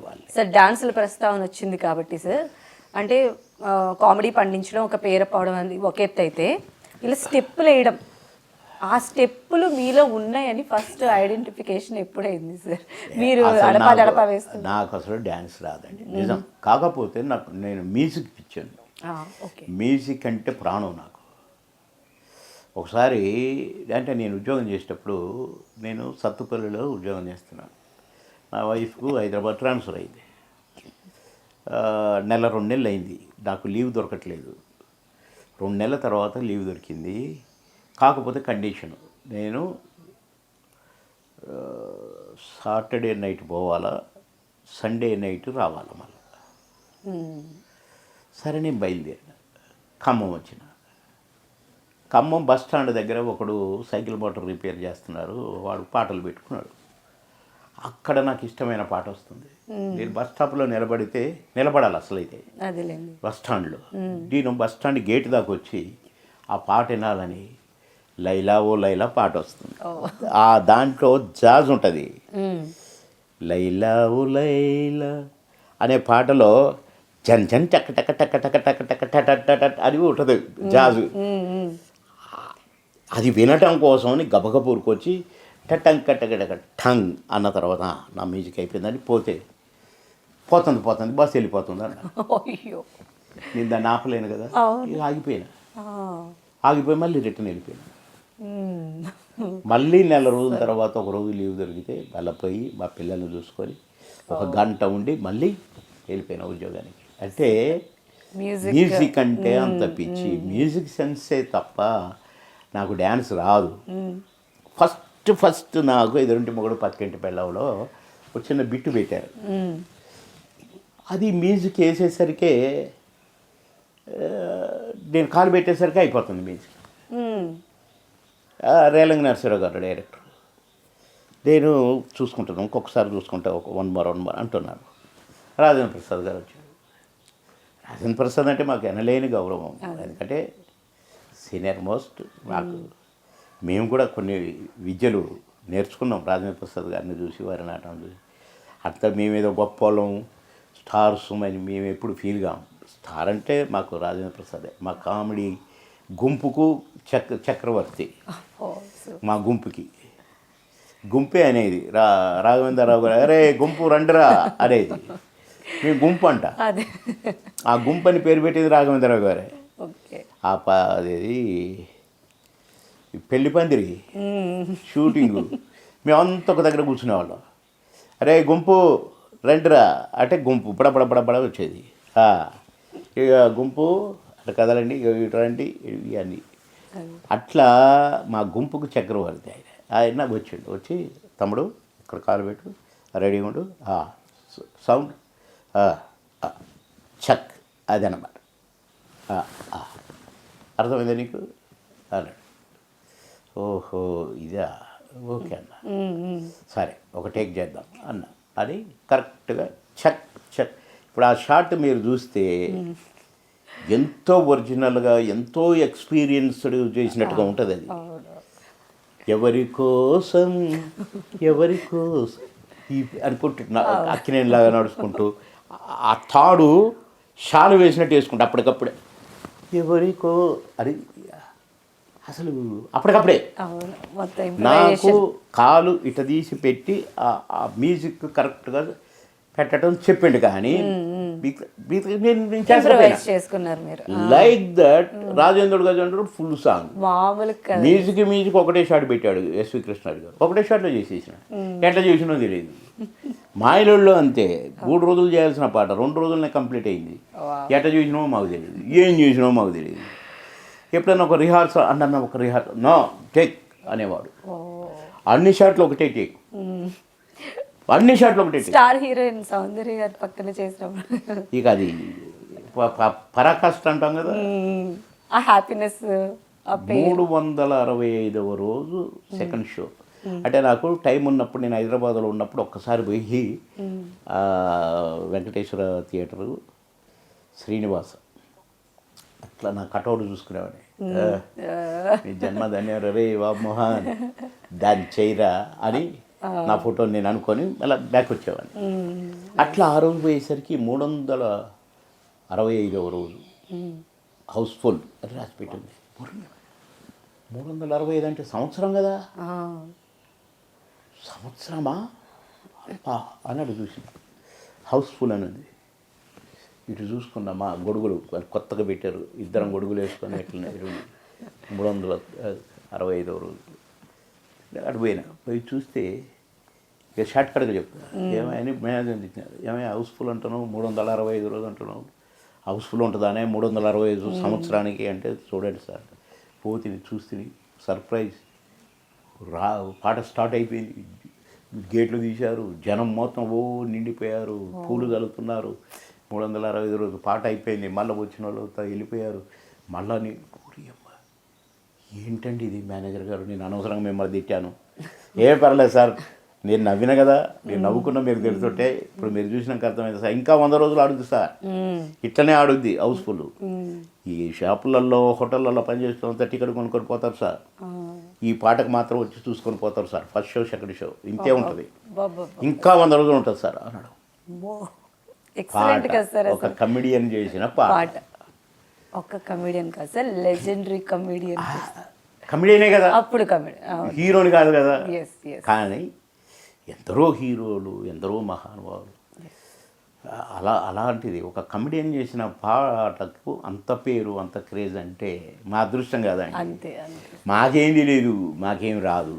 వాళ్ళు. సార్ డాన్సుల ప్రస్తావన వచ్చింది కాబట్టి సార్, అంటే కామెడీ పండించడం ఒక పేరపోవడం అనేది ఒక ఎత్తు అయితే, ఇలా స్టెప్పులు వేయడం, ఆ స్టెప్పులు మీలో ఉన్నాయని ఫస్ట్ ఐడెంటిఫికేషన్ ఎప్పుడైంది సార్? మీరు అడపా వేస్తారు. నాకు అసలు డ్యాన్స్ రాదండి నిజం. కాకపోతే నేను మ్యూజిక్ పిచ్చాను. మ్యూజిక్ అంటే ప్రాణం నాకు. ఒకసారి అంటే నేను ఉద్యోగం చేసేటప్పుడు, నేను సత్తుపల్లిలో ఉద్యోగం చేస్తున్నాను. నా వైఫ్కు హైదరాబాద్ ట్రాన్స్ఫర్ అయింది. నెల 2 నెలలు అయింది, నాకు లీవ్ దొరకట్లేదు. 2 నెలల తర్వాత లీవ్ దొరికింది. కాకపోతే కండిషన్, నేను సాటర్డే నైట్ పోవాలా, సండే నైట్ రావాలా మళ్ళీ. సరే నేను బయలుదేరిన. ఖమ్మం వచ్చిన. ఖమ్మం బస్ స్టాండ్ దగ్గర ఒకడు సైకిల్ మోటార్ రిపేర్ చేస్తున్నారు, వాడు పాటలు పెట్టుకున్నాడు. అక్కడ నాకు ఇష్టమైన పాట వస్తుంది. నేను బస్ స్టాప్లో నిలబడాలి అసలు అయితే బస్ స్టాండ్లో. నేను బస్ స్టాండ్ గేట్ దాకా వచ్చి ఆ పాట వినాలని లైలా ఓ లైలా పాట వస్తుంది. ఆ దాంట్లో జాజ్ ఉంటుంది. లైలా ఓ లైలా అనే పాటలో జన్ జన్ టక్ టక్ టక్ టక్ టక్ టక్ టక్ టక్ అని ఉంటుంది జాజు. అది వినటం కోసమని గబగబూరుకొచ్చి టంగ్ కట్టగడక ఠంగ్ అన్న తర్వాత నా మ్యూజిక్ అయిపోయిందని పోతుంది బస్సు వెళ్ళిపోతుంది అన్న. నేను దాన్ని ఆపలేను కదా, ఆగిపోయి మళ్ళీ రిటర్న్ వెళ్ళిపోయాను. మళ్ళీ నెల రోజుల తర్వాత ఒక రోజు లీవ్ దొరికితే వెళ్ళిపోయి మా పిల్లల్ని చూసుకొని 1 గంట ఉండి మళ్ళీ వెళ్ళిపోయిన ఉద్యోగానికి. అంటే మ్యూజిక్ అంటే అంత పిచ్చి. మ్యూజిక్ సెన్సే తప్ప నాకు డ్యాన్స్ రాదు. ఫస్ట్ నాకు ఎదురింటి మొగుడు పక్కింటి పిల్లవలో ఒక చిన్న బిట్టు పెట్టారు. అది మ్యూజిక్ వేసేసరికి, నేను కాలు పెట్టేసరికి అయిపోతుంది మ్యూజిక్. రేలంగి నరసింహరావు గారు డైరెక్టర్. నేను చూసుకుంటాను, ఇంకొకసారి చూసుకుంటా, ఒక 1 more అంటున్నాను. రాజేంద్ర ప్రసాద్ గారు వచ్చారు. రాజేంద్ర ప్రసాద్ అంటే మాకు ఎనలేని గౌరవం, ఎందుకంటే సీనియర్ మోస్ట్. మేము కూడా కొన్ని విద్యలు నేర్చుకున్నాం రాజేంద్ర ప్రసాద్ గారిని చూసి, వారి నాటం చూసి. అంతా మేమేదో గొప్ప వాళ్ళం, స్టార్స్ అని మేము ఎప్పుడు ఫీల్ కాము. స్టార్ అంటే మాకు రాజేంద్ర ప్రసాదే. మా కామెడీ గుంపుకు చక్రవర్తి. మా గుంపే అనేది రాఘవేంద్రరావు గారు, అరే గుంపు రండిరా అనేది. మేము గుంపు అంట. ఆ గుంపు అని పేరు పెట్టేది రాఘవేంద్రరావు గారే. అదేది పెళ్లి పందిరి షూటింగు, మేమంతా ఒక దగ్గర కూర్చునేవాళ్ళం. అరే గుంపు రండిరా అంటే గుంపు బడబడ వచ్చేది. ఇక గుంపు అట్లా కదలండి, ఇటు రండి, ఇవన్నీ. అట్లా మా గుంపుకు చక్రవర్తి ఆయన నాకు వచ్చి, తమ్ముడు ఇక్కడ కాలు పెట్టు, రెడీగా ఉండు, సౌండ్ చక్, అది అన్నమాట. అర్థమైందా నీకు అన్నాడు. ఓహో ఇదా, ఓకే అన్న, సరే ఒక టేక్ చేద్దాం అన్న అని కరెక్ట్గా చక్. ఇప్పుడు ఆ షాట్ మీరు చూస్తే ఎంతో ఒరిజినల్గా, ఎంతో ఎక్స్పీరియన్స్డ్ చేసినట్టుగా ఉంటుంది. అది ఎవరి కోసం ఈ అనుకుంటున్నా అక్కినేలాగా నడుచుకుంటూ ఆ తాడు షాలు వేసినట్టు వేసుకుంటా అప్పటికప్పుడే. ఎవరికో అది అసలు అప్పటికప్పుడే నాకు కాలు ఇట తీసి పెట్టి ఆ మ్యూజిక్ కరెక్ట్గా పెట్టడం చెప్పిండు. కానీ లైక్ దట్ రాజేంద్రుడు గజేంద్రుడు ఫుల్ సాంగ్ మ్యూజిక్ ఒకటే షాట్ పెట్టాడు ఎస్వి కృష్ణారెడ్డి గారు, ఒకటే షాట్లో చేసేసిన. ఎట్లా చేసినో తెలియదు. మాయలలో అంతే, 3 రోజులు చేయాల్సిన పాట 2 రోజులనే కంప్లీట్ అయింది. ఎట్లా చేసినామో మాకు తెలియదు, ఏం చేసినామో మాకు తెలియదు. ఎప్పుడైనా ఒక రిహార్సల్ నో టేక్ అనేవాడు. అన్ని షాట్లు ఒకటే టేక్, అన్ని షాట్లు ఒకటే. స్టార్ హీరోయిన్ సౌందర్య గారి పక్కన చేసినప్పుడు ఇక అది పరాకాష్ట అంటాం కదా. ఆ హ్యాపీనెస్ 365వ రోజు సెకండ్ షో. అంటే నాకు టైం ఉన్నప్పుడు, నేను హైదరాబాద్లో ఉన్నప్పుడు ఒక్కసారి పోయి వెంకటేశ్వర థియేటరు శ్రీనివాస అట్లా నా కటౌట్ చూసుకునేవాడిని. నీ జన్మ ధన్యవాదాలు రే బాబు మోహన్, దాన్ని చేయరా అని నా ఫోటోని నేను అనుకొని అలా బ్యాక్ వచ్చేవాడిని. అట్లా ఆ రోజు పోయేసరికి 365వ రోజు హౌస్ఫుల్ అని రాసి పెట్టింది. 365 అంటే సంవత్సరం కదా, సంవత్సరమా అన్నాడు చూసి. హౌస్ఫుల్ అని ఉంది. ఇటు చూసుకున్నామా, గొడుగులు కొత్తగా పెట్టారు, ఇద్దరం గొడుగులు వేసుకొని ఎట్లా 365వ రోజు అటు పోయినా. పోయి చూస్తే ఇక షార్ట్ కట్గా చెప్తా, ఏమైనా మేనేజర్ ఇచ్చినారు, ఏమైనా హౌస్ఫుల్ అంటున్నావు, 365 రోజు అంటున్నావు, హౌస్ఫుల్ ఉంటుందానే 365 సంవత్సరానికి అంటే, చూడండి సార్ పోతుంది చూస్తుంది సర్ప్రైజ్ పాట స్టార్ట్ అయిపోయింది, గేట్లు తీశారు, జనం మొత్తం నిండిపోయారు, పూలు కలుగుతున్నారు. 365 రోజు పాట అయిపోయింది, మళ్ళీ వచ్చిన వాళ్ళు వెళ్ళిపోయారు. మళ్ళా ఏంటండి ఇది మేనేజర్ గారు, నేను అనవసరంగా మిమ్మల్ని తిట్టాను. ఏ పర్లేదు సార్, నేను నవ్విన కదా, నేను నవ్వుకున్నా మీరు తెలుసుంటే, ఇప్పుడు మీరు చూసినాక అర్థమైంది సార్, ఇంకా 100 రోజులు ఆడుద్ది సార్, ఇట్లనే ఆడుద్ది హౌస్ఫుల్. ఈ షాపులలో హోటళ్ళల్లో పనిచేస్తున్నంత టికెట్ కొనుక్కొని పోతారు సార్, ఈ పాటకు మాత్రం వచ్చి చూసుకొని పోతారు sir, first show second show ఇంతే ఉంటుంది, ఇంకా 100 రోజులు ఉంటుంది సార్ అన్నాడు. పాట ఒక కమెడియన్ చేసిన పాట. ఒక కమెడియన్ కాదు సార్, లెజెండరీ కమెడియన్. కమెడియనే కదా, అప్పుడు కమెడియన్, హీరోని కాదు కదా. yes. కానీ ఎందరో హీరోలు, ఎందరో మహానుభావులు, అలాంటిది ఒక కమెడియన్ చేసిన పాటకు అంత పేరు, అంత క్రేజ్ అంటే మా అదృష్టం కాదండి. అంతే. మాకేం తెలియదు, మాకేం రాదు.